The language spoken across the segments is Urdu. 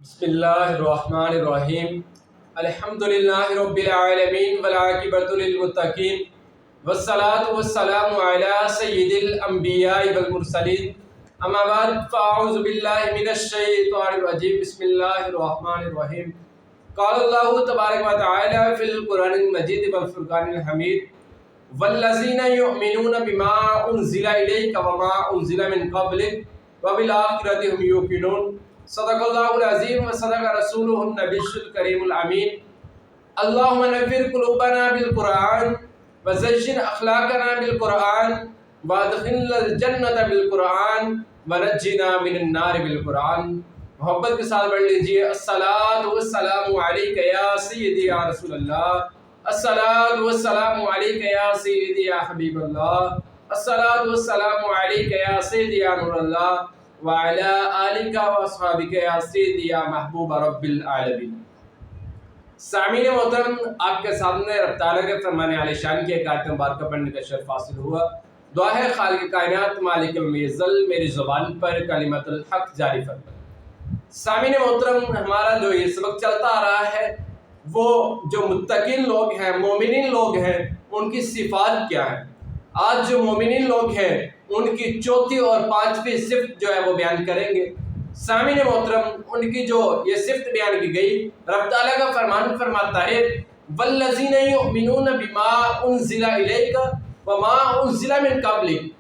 بسم اللہ الرحمن الرحیم الحمدللہ رب العالمین والعاقبۃ للمتقین والصلاۃ والسلام علی سید الانبیاء والمرسلین اما بعد فاعوذ باللہ من الشیطان الرجیم بسم اللہ الرحمن الرحیم قال اللہ تبارک و تعالی فی القرآن المجید والفرقان الحمید والذین یؤمنون بما انزل الیک وما انزل من قبلک وبالآخرۃ هم یوقنون صدق اللہ العظیم و صدق رسولہ النبی الکریم الامین اللہم نور قلوبنا بالقرآن وزین اخلاقنا بالقرآن وادخلنا الجنت بالقرآن ونجنا من النار بالقرآن۔ محبت کے ساتھ پڑھ لیجئے الصلاۃ والسلام علیک یا سیدی یا رسول اللہ، الصلاۃ والسلام علیک یا سیدی یا حبیب اللہ، الصلاۃ والسلام علیک یا سیدی یا نور اللہ وعلی آلک و اصحابک یا سیدی یا محبوب رب العالمین۔ سامعین محترم، آپ کے سامنے رب تعالیٰ کے فرمان عالی شان کی ایک آیت مبارکہ پڑھنے کا شرف حاصل ہوا۔ دعا ہے خالق کائنات مالک المعزل میری زبان پر کلمت الحق جاری فرمائے۔ سامعین محترم، ہمارا جو یہ سبق چلتا آ رہا ہے وہ جو متقین لوگ ہیں، مومنین لوگ ہیں، ان کی صفات کیا ہیں۔ آج جو مومنین لوگ ہیں ان کی چوتھی اور پانچویں صفت جو ہے وہ بیان کریں گے۔ سامعین محترم، ان کی جو یہ صفت بیان کی گئی، رب تعالیٰ کا فرمان فرماتا ہے والذین یؤمنون بما انزل الیک وما انزل من قبلک۔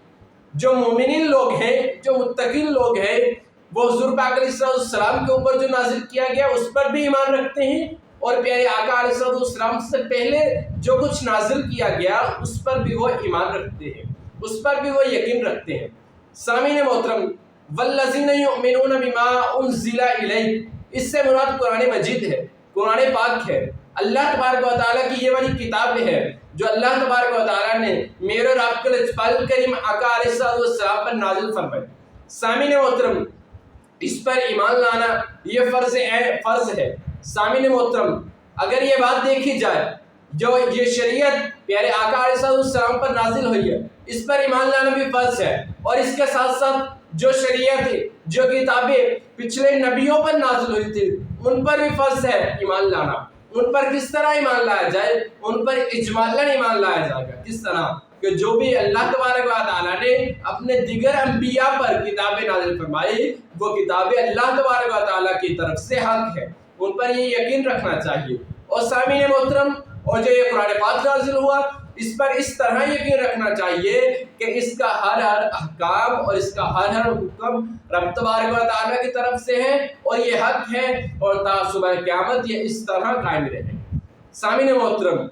جو مومنین لوگ ہیں، جو متقین لوگ ہیں، وہ حضور پاک علیہ السلام کے اوپر جو نازل کیا گیا اس پر بھی ایمان رکھتے ہیں، اور پیارے آقا علیہ السلام سے پہلے جو کچھ نازل کیا گیا اس پر بھی وہ ایمان رکھتے ہیں، اس پر بھی وہ یقین رکھتے ہیں۔ سامعین محترم، والذین یؤمنون بما انزل الیک، اس سے مراد قرآن مجید ہے، قرآن پاک ہے، اللہ تبارک و تعالیٰ کی یہ والی کتاب ہے جو اللہ تبارک و تعالیٰ نے میرے اور آپ کے لجپال کریم آقا علیہ السلام پر نازل فرمائی۔ سامعین محترم، اس پر ایمان لانا یہ فرض ہے۔ سامعین محترم، اگر یہ بات دیکھی جائے جو یہ شریعت پیارے آقا علیہ السلام پر نازل ہوئی ہے اس پر ایمان لانا بھی فرض ہے، اور اس کے ساتھ ساتھ جو شریعت جو کتابیں پچھلے نبیوں پر نازل ہوئی تھی ان پر بھی فرض ہے ایمان لانا۔ ان پر کس طرح ایمان لایا جائے؟ ان پر اجمالاً ایمان لایا جائے گا۔ کس طرح کہ جو بھی اللہ تبارک و تعالیٰ نے اپنے دیگر انبیاء پر کتابیں نازل فرمائی وہ کتابیں اللہ تبارک و تعالیٰ کی طرف سے حق ہے، ان پر یہ یقین رکھنا چاہیے۔ اور سامعین محترم، اور جو یہ قرآن پاک نازل ہوا اس پر اس طرح یقین رکھنا چاہیے کہ اس کا ہر احکام اور اس کا ہر حکم رب تبارک و تعالیٰ کی طرف سے ہے، اور یہ حق ہے، اور تا صبح قیامت یہ اس طرح قائم رہے۔ سامعین محترم،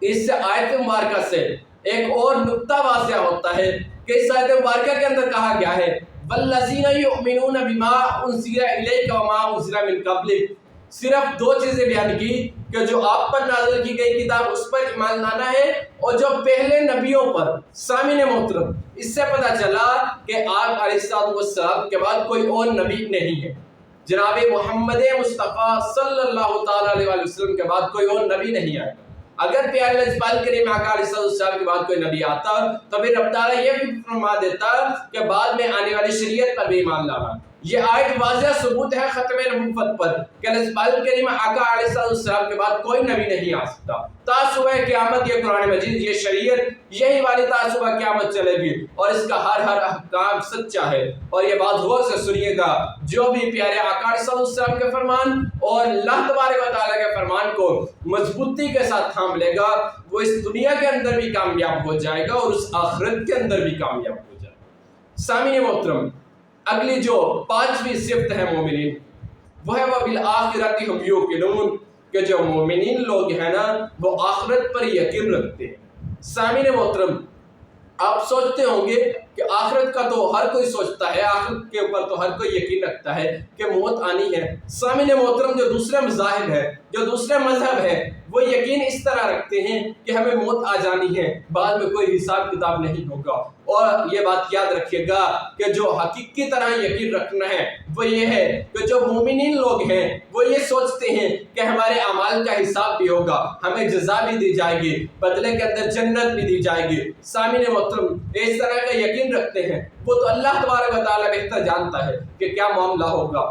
اس آیت مبارکہ سے ایک اور نقطہ واضح ہوتا ہے کہ اس آیت مبارکہ کے اندر کہا گیا ہے والذین یؤمنون بما انزل الیک وما انزل من قبلک۔ صرف دو چیزیں بیان کی کہ جو آپ پر نازل کی گئی کتاب اس پر ایمان لانا ہے، اور جو پہلے نبیوں پر۔ سامعین محترم، اس سے پتہ چلا کہ آپ علیہ السلام کے بعد کوئی اور نبی نہیں ہے۔ جناب محمد مصطفیٰ صلی اللہ تعالیٰ علیہ وسلم کے بعد کوئی اور نبی نہیں آئے۔ اگر پیارے لجپال کریم آقا علیہ السلام کے بعد کوئی نبی آتا تو پھر رب تعالیٰ یہ بھی فرما دیتا کہ بعد میں آنے والی شریعت پر بھی ایمان لانا۔ یہ آیت واضح ثبوت ہے ختم نبوت پر کہ لجپال کریم آقا علیہ السلام کے بعد کوئی نبی نہیں آ سکتا۔ تا صبح قیامت یہ قرآن مجید، یہ شریعت یہی والی تا صبح قیامت چلے گی، اور اس کا ہر احکام سچا ہے۔ اور یہ بات غور سے سنیے گا، جو بھی پیارے آقا علیہ السلام کے فرمان اور اللہ تبارک و تعالیٰ کے فرمان کو مضبوطی کے ساتھ تھام لے گا وہ اس دنیا کے اندر بھی کامیاب ہو جائے گا اور اس آخرت کے اندر بھی کامیاب ہو جائے گا۔ سامعین محترم، اگلی جو پانچویں صفت ہے مومنین، وہ ہے وبالآخرۃ ہم یوقنون، کہ جو مومنین لوگ ہیں نا وہ آخرت پر یقین رکھتے ہیں۔ سامعین محترم، آپ سوچتے ہوں گے کہ آخرت کا تو ہر کوئی سوچتا ہے، آخرت کے اوپر تو ہر کوئی یقین رکھتا ہے کہ موت آنی ہے۔ سامعین محترم، جو دوسرے مذاہب ہے، جو دوسرے مذہب ہے، وہ یقین اس طرح رکھتے ہیں کہ ہمیں موت آ جانی ہے، بعد میں کوئی حساب کتاب نہیں ہوگا۔ اور یہ بات یاد رکھیے گا کہ جو حقیقی طرح یقین رکھنا ہے وہ یہ ہے کہ جو مومنین لوگ ہیں وہ یہ سوچتے ہیں کہ ہمارے اعمال کا حساب بھی ہوگا، ہمیں جزا بھی دی جائے گی، بدلے کے اندر جنت بھی دی جائے گی۔ سامعین محترم، اس طرح کا یقین رکھتے ہیں وہ تو اللہ تبارک و تعالیٰ بہتر جانتا ہے کہ کیا معاملہ ہوگا۔